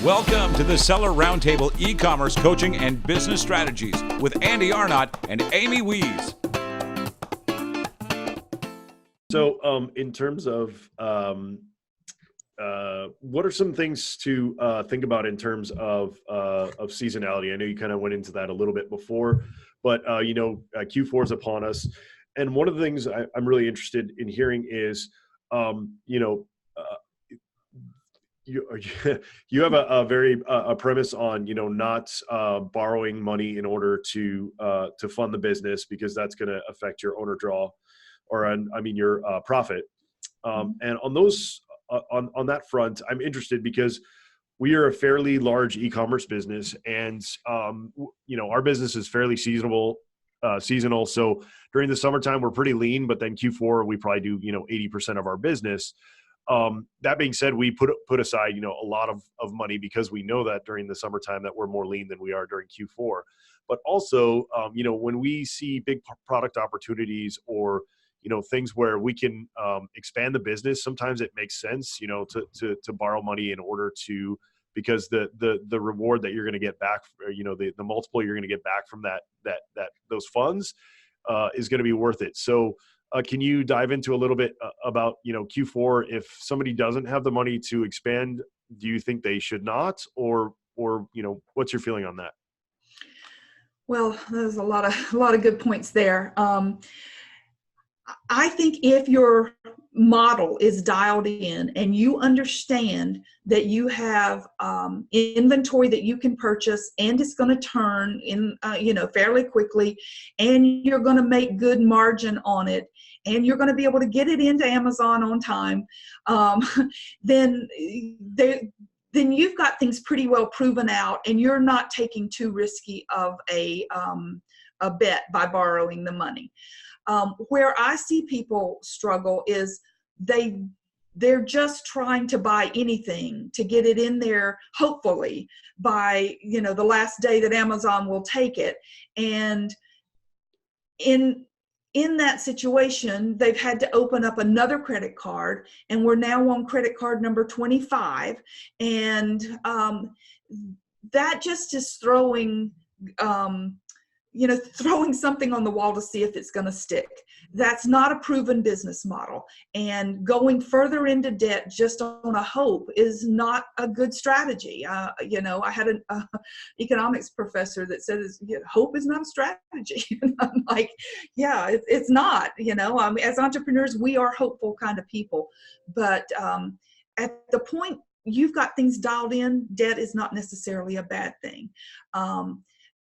Welcome to the Seller Roundtable e-commerce coaching and business strategies with Andy Arnott and Amy Wees. So in terms of what are some things to think about in terms of seasonality? I know you kind of went into that a little bit before, but Q4 is upon us. And one of the things I'm really interested in hearing is, you have a very premise on not borrowing money in order to fund the business, because that's going to affect your owner draw, or your profit. And on those on that front, I'm interested because we are a fairly large e-commerce business, and our business is fairly seasonal. So during the summertime, we're pretty lean, but then Q4 we probably do 80% of our business. That being said, we put aside a lot of money because we know that during the summertime that we're more lean than we are during Q4. But also, when we see big product opportunities or things where we can expand the business, sometimes it makes sense to borrow money in order to, because the reward that you're going to get back, the multiple you're going to get back from those funds is going to be worth it. So can you dive into a little bit about Q4? If somebody doesn't have the money to expand, do you think they should not, or what's your feeling on that? Well, there's a lot of good points there. I think if your model is dialed in and you understand that you have inventory that you can purchase and it's going to turn in fairly quickly, and you're going to make good margin on it, and you're going to be able to get it into Amazon on time, then you've got things pretty well proven out, and you're not taking too risky of a bet by borrowing the money. Where I see people struggle is they're just trying to buy anything to get it in there, hopefully by the last day that Amazon will take it. And in that situation, they've had to open up another credit card, and we're now on credit card number 25, and that just is throwing something on the wall to see if it's going to stick. That's not a proven business model. And going further into debt just on a hope is not a good strategy. I had an economics professor that says, hope is not a strategy. And I'm like, yeah, it's not. As entrepreneurs, we are hopeful kind of people. But at the point you've got things dialed in, debt is not necessarily a bad thing.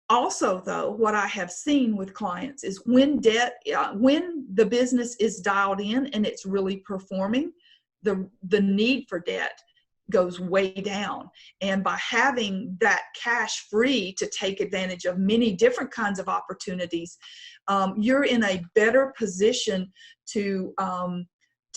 Also, though, what I have seen with clients is when the business is dialed in and it's really performing, the need for debt goes way down. And by having that cash free to take advantage of many different kinds of opportunities, you're in a better position to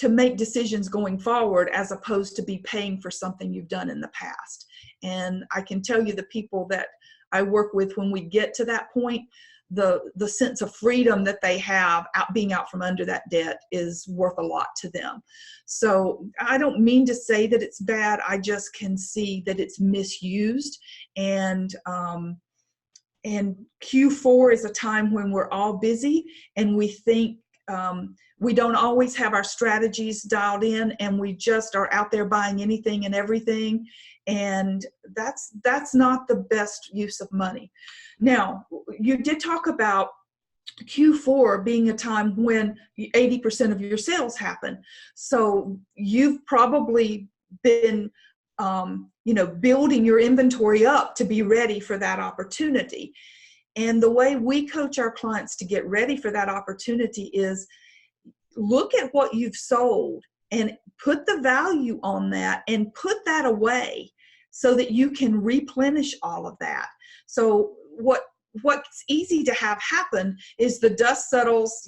make decisions going forward, as opposed to be paying for something you've done in the past. And I can tell you, the people that I work with, when we get to that point, the sense of freedom that they have being out from under that debt is worth a lot to them. So I don't mean to say that it's bad. I just can see that it's misused. And Q4 is a time when we're all busy, and we think we don't always have our strategies dialed in, and we just are out there buying anything and everything. And that's not the best use of money. Now, you did talk about Q4 being a time when 80% of your sales happen. So you've probably been, building your inventory up to be ready for that opportunity. And the way we coach our clients to get ready for that opportunity is look at what you've sold and put the value on that and put that away so that you can replenish all of that. So what's easy to have happen is the dust settles,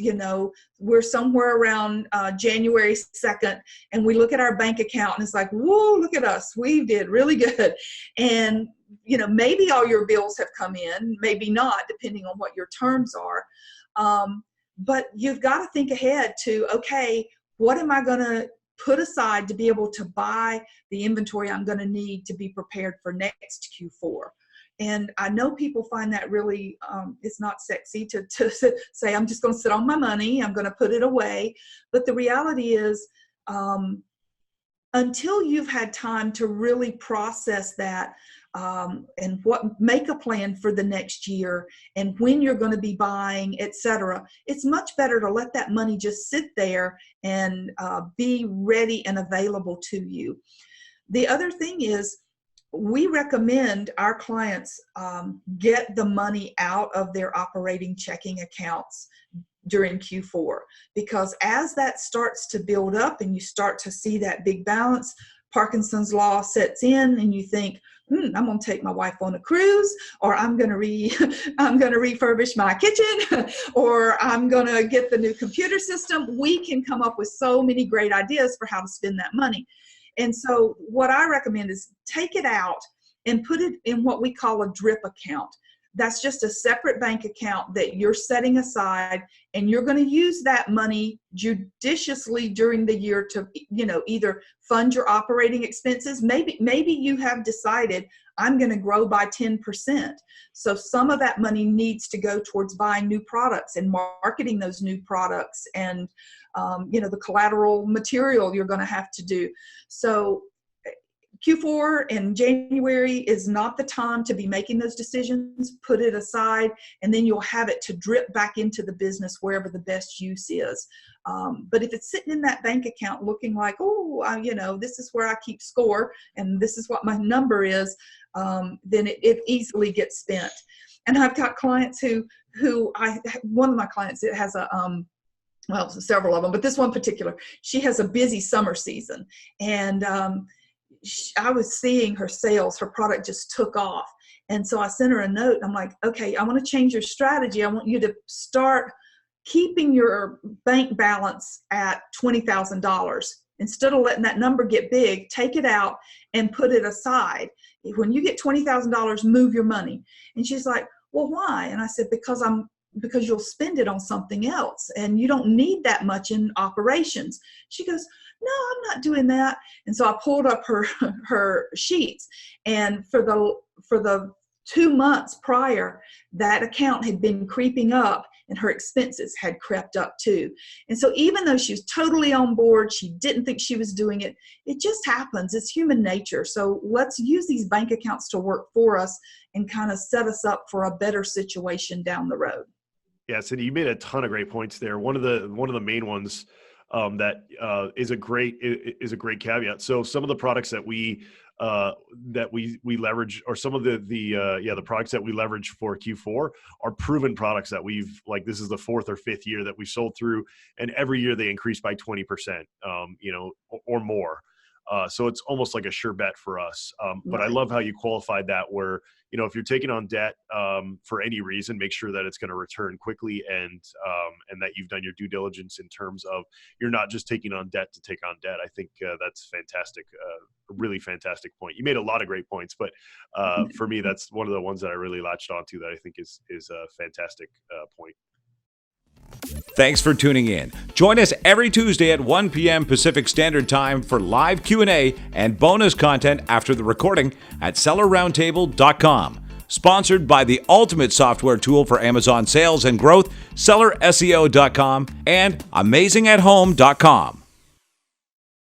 we're somewhere around January 2nd, and we look at our bank account and it's like, whoa, look at us, we did really good. And maybe all your bills have come in, maybe not, depending on what your terms are. But you've got to think ahead to, okay, what am I going to put aside to be able to buy the inventory I'm going to need to be prepared for next Q4. And I know people find that really, it's not sexy to say, I'm just going to sit on my money, I'm going to put it away. But the reality is, until you've had time to really process that, and make a plan for the next year and when you're going to be buying, etc., it's much better to let that money just sit there and be ready and available to you. The other thing is, we recommend our clients get the money out of their operating checking accounts during Q4, because as that starts to build up and you start to see that big balance, Parkinson's law sets in and you think, I'm going to take my wife on a cruise, or I'm going to refurbish my kitchen, or I'm going to get the new computer system. We can come up with so many great ideas for how to spend that money. And so what I recommend is take it out and put it in what we call a drip account. That's just a separate bank account that you're setting aside, and you're going to use that money judiciously during the year to, either fund your operating expenses. Maybe you have decided, I'm going to grow by 10%. So some of that money needs to go towards buying new products and marketing those new products and, the collateral material you're going to have to do. So Q4 and January is not the time to be making those decisions. Put it aside, and then you'll have it to drip back into the business wherever the best use is. But if it's sitting in that bank account looking like, this is where I keep score and this is what my number is, then it easily gets spent. And I've got clients one of my clients, it has several of them, but this one particular, she has a busy summer season, and I was seeing her sales, her product just took off. And so I sent her a note. I'm like, okay, I want to change your strategy. I want you to start keeping your bank balance at $20,000. Instead of letting that number get big, take it out and put it aside. When you get $20,000, move your money. And she's like, well, why? And I said, because you'll spend it on something else and you don't need that much in operations. She goes, no, I'm not doing that. And so I pulled up her sheets, and for the 2 months prior, that account had been creeping up and her expenses had crept up too. And so even though she was totally on board, she didn't think she was doing it. It just happens. It's human nature. So let's use these bank accounts to work for us and kind of set us up for a better situation down the road. Yeah, Cindy, you made a ton of great points there. One of the main ones that is a great caveat. So some of the products that we leverage, or some of the products that we leverage for Q4 are proven products that we've, this is the 4th or 5th year that we've sold through, and every year they increase by 20%, or more. So it's almost like a sure bet for us. But I love how you qualified that, where, if you're taking on debt for any reason, make sure that it's going to return quickly, and that you've done your due diligence in terms of you're not just taking on debt to take on debt. I think that's fantastic. A really fantastic point. You made a lot of great points, but for me, that's one of the ones that I really latched onto that I think is a fantastic point. Thanks for tuning in. Join us every Tuesday at 1 p.m. Pacific Standard Time for live Q&A and bonus content after the recording at SellerRoundtable.com. Sponsored by the ultimate software tool for Amazon sales and growth, SellerSEO.com and AmazingAtHome.com.